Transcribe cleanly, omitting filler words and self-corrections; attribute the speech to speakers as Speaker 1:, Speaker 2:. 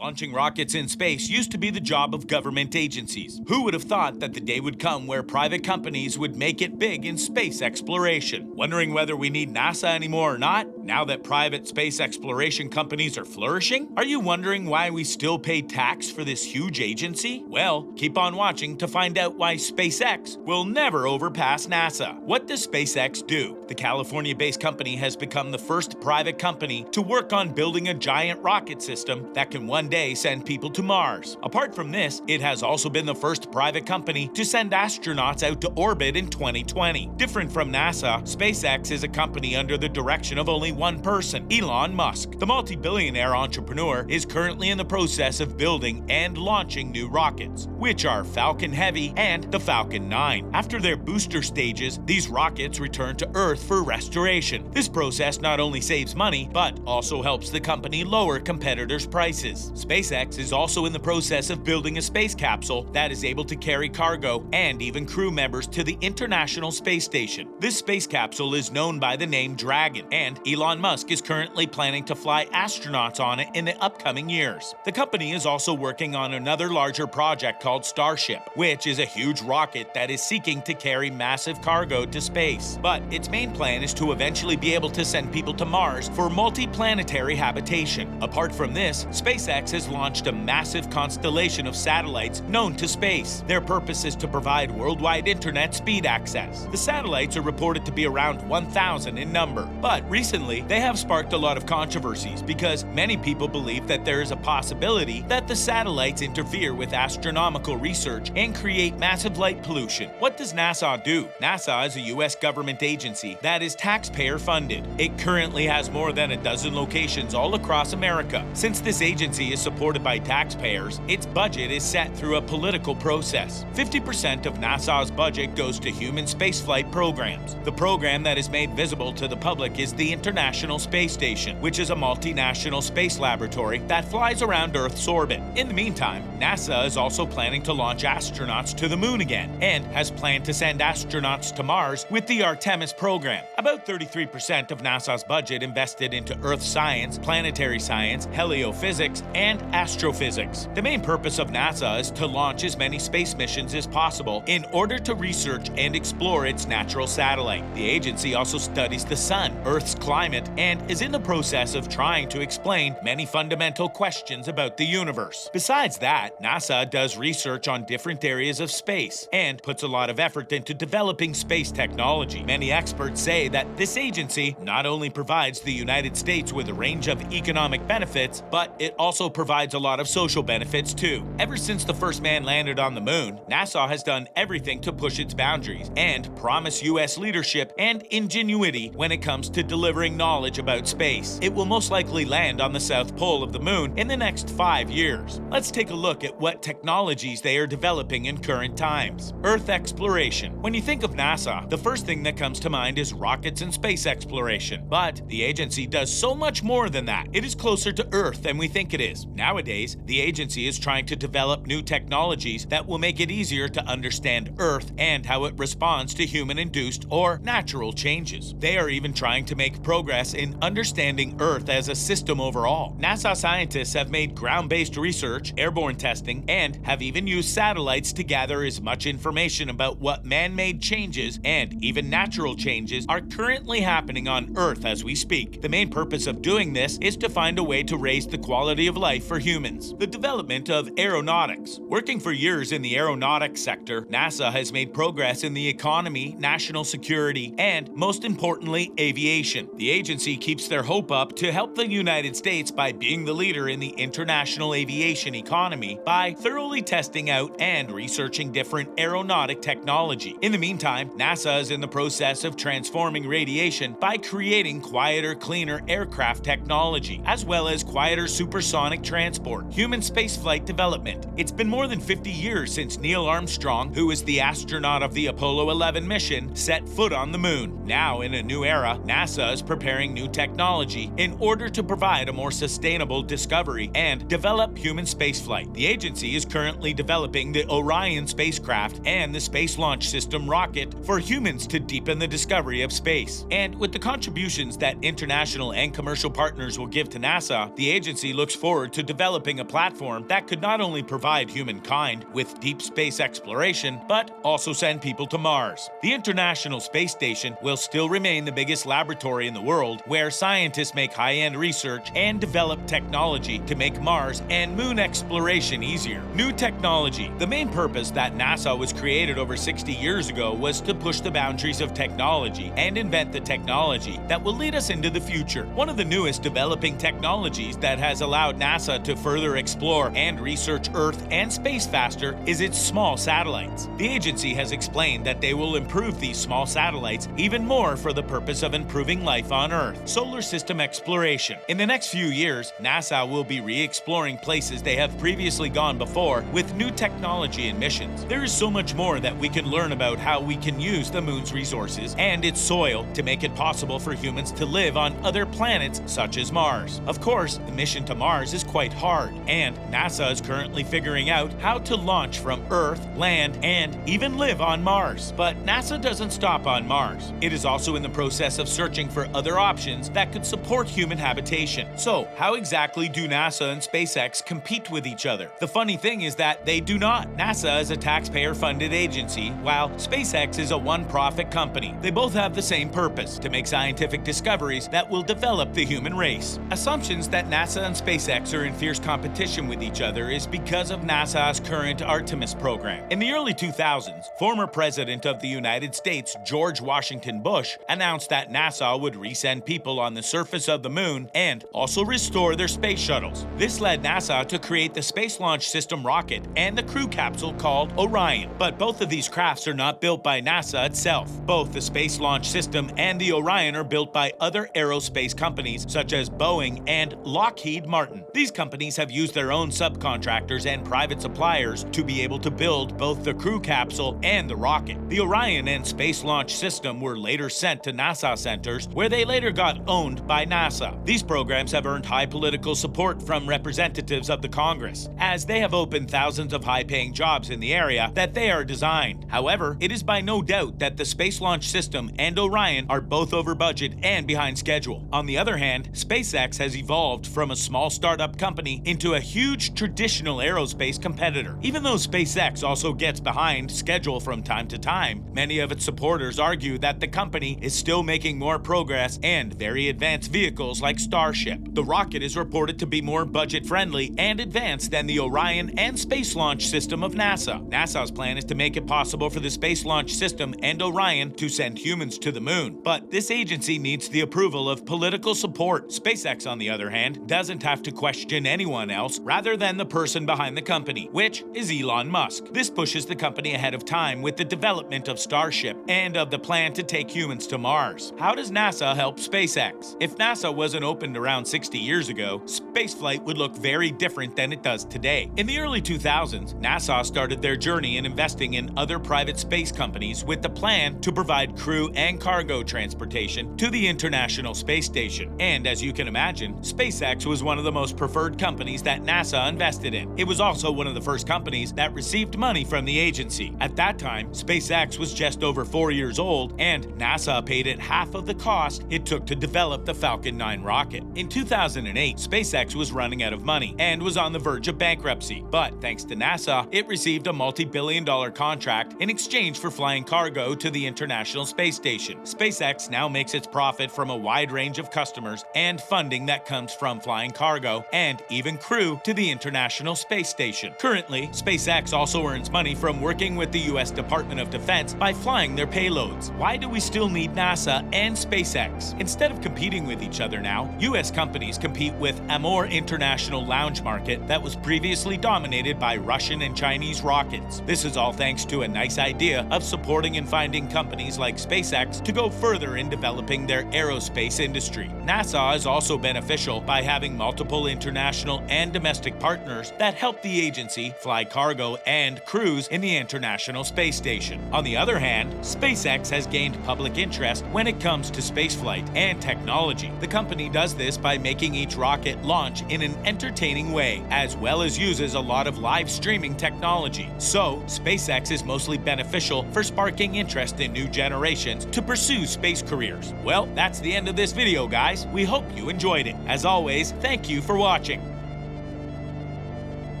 Speaker 1: Launching rockets in space used to be the job of government agencies. Who would have thought that the day would come where private companies would make it big in space exploration? Wondering whether we need NASA anymore or not, now that private space exploration companies are flourishing? Are you wondering why we still pay tax for this huge agency? Well, keep on watching to find out why SpaceX will never overpass NASA. What does SpaceX do? The California-based company has become the first private company to work on building a giant rocket system that can one day send people to Mars. Apart from this, it has also been the first private company to send astronauts out to orbit in 2020. Different from NASA, SpaceX is a company under the direction of only one person, Elon Musk. The multi-billionaire entrepreneur is currently in the process of building and launching new rockets, which are Falcon Heavy and the Falcon 9. After their booster stages, these rockets return to Earth for restoration. This process not only saves money, but also helps the company lower competitors' prices. SpaceX is also in the process of building a space capsule that is able to carry cargo and even crew members to the International Space Station. This space capsule is known by the name Dragon, and Elon Musk is currently planning to fly astronauts on it in the upcoming years. The company is also working on another larger project called Starship, which is a huge rocket that is seeking to carry massive cargo to space. But its main plan is to eventually be able to send people to Mars for multi-planetary habitation. Apart from this, SpaceX has launched a massive constellation of satellites known to space. Their purpose is to provide worldwide internet speed access. The satellites are reported to be around 1,000 in number, but recently they have sparked a lot of controversies because many people believe that there is a possibility that the satellites interfere with astronomical research and create massive light pollution. What does NASA do? NASA is a US government agency that is taxpayer funded. It currently has more than a dozen locations all across America. Since this agency is supported by taxpayers, its budget is set through a political process. 50% of NASA's budget goes to human spaceflight programs. The program that is made visible to the public is the International Space Station, which is a multinational space laboratory that flies around Earth's orbit. In the meantime, NASA is also planning to launch astronauts to the moon again and has planned to send astronauts to Mars with the Artemis program. About 33% of NASA's budget invested into Earth science, planetary science, heliophysics, and astrophysics. The main purpose of NASA is to launch as many space missions as possible in order to research and explore its natural satellite. The agency also studies the sun, Earth's climate, and is in the process of trying to explain many fundamental questions about the universe. Besides that, NASA does research on different areas of space and puts a lot of effort into developing space technology. Many experts say that this agency not only provides the United States with a range of economic benefits, but it also provides a lot of social benefits too. Ever since the first man landed on the moon, NASA has done everything to push its boundaries and promise US leadership and ingenuity when it comes to delivering knowledge about space. It will most likely land on the south pole of the moon in the next 5 years. Let's take a look at what technologies they are developing in current times. Earth exploration. When you think of NASA, the first thing that comes to mind is rockets and space exploration. But the agency does so much more than that. It is closer to Earth than we think it is. Nowadays, the agency is trying to develop new technologies that will make it easier to understand Earth and how it responds to human-induced or natural changes. They are even trying to make progress in understanding Earth as a system overall. NASA scientists have made ground-based research, airborne testing, and have even used satellites to gather as much information about what man-made changes and even natural changes are currently happening on Earth as we speak. The main purpose of doing this is to find a way to raise the quality of life for humans. The development of aeronautics. Working for years in the aeronautics sector, NASA has made progress in the economy, national security, and most importantly, aviation. The agency keeps their hope up to help the United States by being the leader in the international aviation economy by thoroughly testing out and researching different aeronautic technology. In the meantime, NASA is in the process of transforming radiation by creating quieter, cleaner aircraft technology, as well as quieter supersonic transport, human spaceflight development. It's been more than 50 years since Neil Armstrong, who was the astronaut of the Apollo 11 mission, set foot on the moon. Now, in a new era, NASA is preparing preparing new technology in order to provide a more sustainable discovery and develop human spaceflight. The agency is currently developing the Orion spacecraft and the Space Launch System rocket for humans to deepen the discovery of space. And with the contributions that international and commercial partners will give to NASA, the agency looks forward to developing a platform that could not only provide humankind with deep space exploration, but also send people to Mars. The International Space Station will still remain the biggest laboratory in the world, where scientists make high-end research and develop technology to make Mars and Moon exploration easier. New technology. The main purpose that NASA was created over 60 years ago was to push the boundaries of technology and invent the technology that will lead us into the future. One of the newest developing technologies that has allowed NASA to further explore and research Earth and space faster is its small satellites. The agency has explained that they will improve these small satellites even more for the purpose of improving life on Earth. Solar system exploration. In the next few years, NASA will be re-exploring places they have previously gone before with new technology and missions. There is so much more that we can learn about how we can use the moon's resources and its soil to make it possible for humans to live on other planets such as Mars. Of course, the mission to Mars is quite hard, and NASA is currently figuring out how to launch from Earth, land, and even live on Mars. But NASA doesn't stop on Mars. It is also in the process of searching for other options that could support human habitation. So, how exactly do NASA and SpaceX compete with each other? The funny thing is that they do not. NASA is a taxpayer-funded agency, while SpaceX is a one-profit company. They both have the same purpose: to make scientific discoveries that will develop the human race. Assumptions that NASA and SpaceX are in fierce competition with each other is because of NASA's current Artemis program. In the early 2000s, former President of the United States, George Washington Bush, announced that NASA would resend people on the surface of the moon and also restore their space shuttles. This led NASA to create the Space Launch System rocket and the crew capsule called Orion. But both of these crafts are not built by NASA itself. Both the Space Launch System and the Orion are built by other aerospace companies such as Boeing and Lockheed Martin. These companies have used their own subcontractors and private suppliers to be able to build both the crew capsule and the rocket. The Orion and Space Launch System were later sent to NASA centers, where they later got owned by NASA. These programs have earned high political support from representatives of the Congress, as they have opened thousands of high-paying jobs in the area that they are designed. However, it is by no doubt that the Space Launch System and Orion are both over budget and behind schedule. On the other hand, SpaceX has evolved from a small startup company into a huge traditional aerospace competitor. Even though SpaceX also gets behind schedule from time to time, many of its supporters argue that the company is still making more progress and very advanced vehicles like Starship. The rocket is reported to be more budget-friendly and advanced than the Orion and Space Launch System of NASA. NASA's plan is to make it possible for the Space Launch System and Orion to send humans to the moon, but this agency needs the approval of political support. SpaceX, on the other hand, doesn't have to question anyone else rather than the person behind the company, which is Elon Musk. This pushes the company ahead of time with the development of Starship and of the plan to take humans to Mars. How does NASA help SpaceX? If NASA wasn't opened around 60 years ago, spaceflight would look very different than it does today. In the early 2000s, NASA started their journey in investing in other private space companies with the plan to provide crew and cargo transportation to the International Space Station. And as you can imagine, SpaceX was one of the most preferred companies that NASA invested in. It was also one of the first companies that received money from the agency. At that time, SpaceX was just over 4 years old, and NASA paid it half of the cost it took to develop the Falcon 9 rocket. In 2008, SpaceX was running out of money and was on the verge of bankruptcy. But thanks to NASA, it received a multi-billion-dollar contract in exchange for flying cargo to the International Space Station. SpaceX now makes its profit from a wide range of customers and funding that comes from flying cargo and even crew to the International Space Station. Currently, SpaceX also earns money from working with the US Department of Defense by flying their payloads. Why do we still need NASA and SpaceX? Instead of competing with each other now, US companies compete with a more international lounge market that was previously dominated by Russian and Chinese rockets. This is all thanks to a nice idea of supporting and finding companies like SpaceX to go further in developing their aerospace industry. NASA is also beneficial by having multiple international and domestic partners that help the agency fly cargo and crews in the International Space Station. On the other hand, SpaceX has gained public interest when it comes to spaceflight. spaceflight and technology. The company does this by making each rocket launch in an entertaining way, as well as uses a lot of live streaming technology. So, SpaceX is mostly beneficial for sparking interest in new generations to pursue space careers. Well, that's the end of this video, guys. We hope you enjoyed it. As always, thank you for watching.